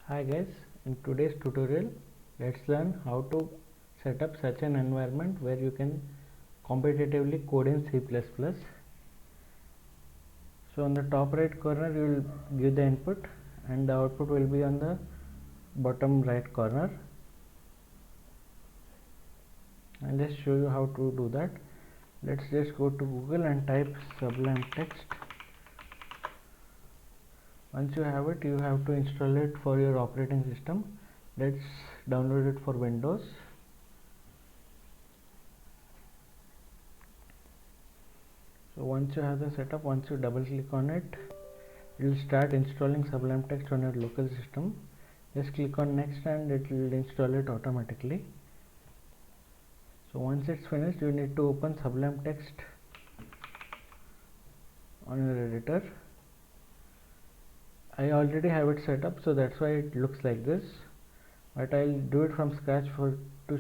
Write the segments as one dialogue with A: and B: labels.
A: Hi guys, in today's tutorial let's learn how to set up such an environment where you can competitively code in C++. So on the top right corner you will give the input and the output will be on the bottom right corner. I'll just show you how to do that. Let's just go to Google and type Sublime Text. Once you have it, you have to install it for your operating system. Let's download it for Windows. So once you have the setup, once you double click on it, it will start installing Sublime Text on your local system. Just click on next and it will install it automatically. So once it's finished, you need to open Sublime Text on your editor. I already have it set up, so that's why it looks like this, but I'll do it from scratch to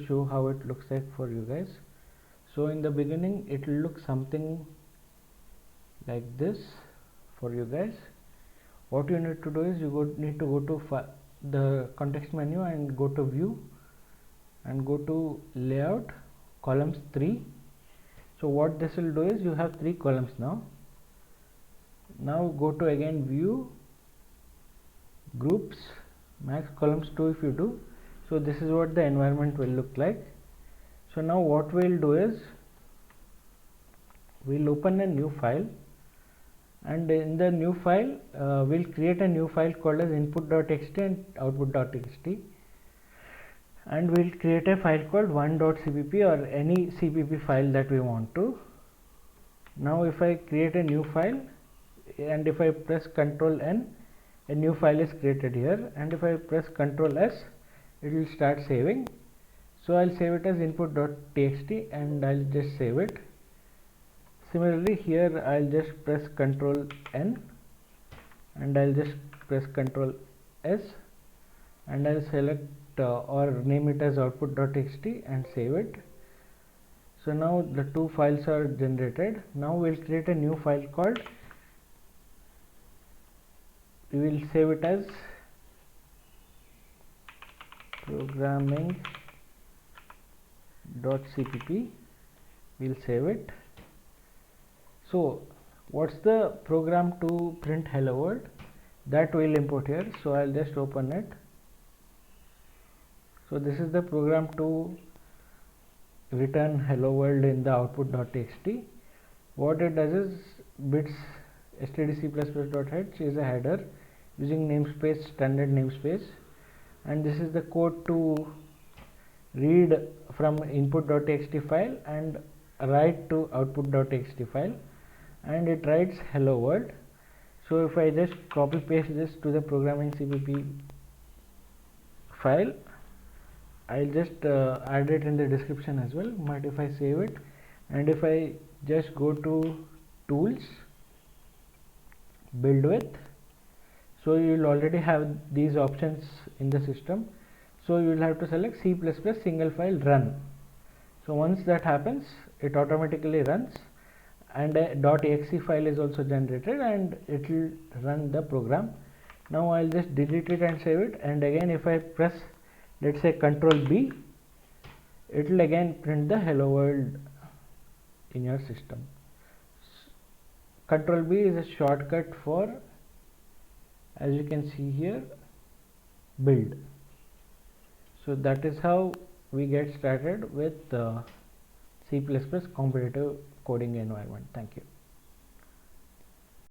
A: show how it looks like for you guys. So in the beginning it will look something like this for you guys. What you need to do is you need to go to the context menu and go to view and go to layout, columns 3. So what this will do is you have 3 columns now. Now go to again view, groups, max columns 2 if you do. So this is what the environment will look like. So now what we'll do is we'll open a new file, and in the new file we'll create a new file called as input.txt and output.txt, and we'll create a file called 1.cpp or any cpp file that we want to. Now if I create a new file and if I press Ctrl N, a new file is created here, and if I press Ctrl S, it will start saving. So I'll save it as input.txt and I'll just save it. Similarly here I'll just press Ctrl N and I'll just press Ctrl S and I'll select or name it as output.txt and save it. So now the 2 files are generated. Now we'll create a new file called, we will save it as programming.cpp. we'll save it. So what's the program to print hello world? That we'll import here. So I'll just open it. So this is the program to return hello world in the output.txt. What it does is bits stdc++.h is a header using namespace, standard namespace, and this is the code to read from input.txt file and write to output.txt file, and it writes hello world. So if I just copy paste this to the programming cpp file, I'll just add it in the description as well. But if I save it and if I just go to tools, build with, so you will already have these options in the system. So you will have to select C++ single file run. So once that happens, it automatically runs, and a .exe file is also generated and it will run the program. Now I'll just delete it and save it, and again if I press, let's say, Ctrl B, it will again print the hello world in your system. Ctrl B is a shortcut for, as you can see here, build. So that is how we get started with C++ competitive coding environment. Thank you.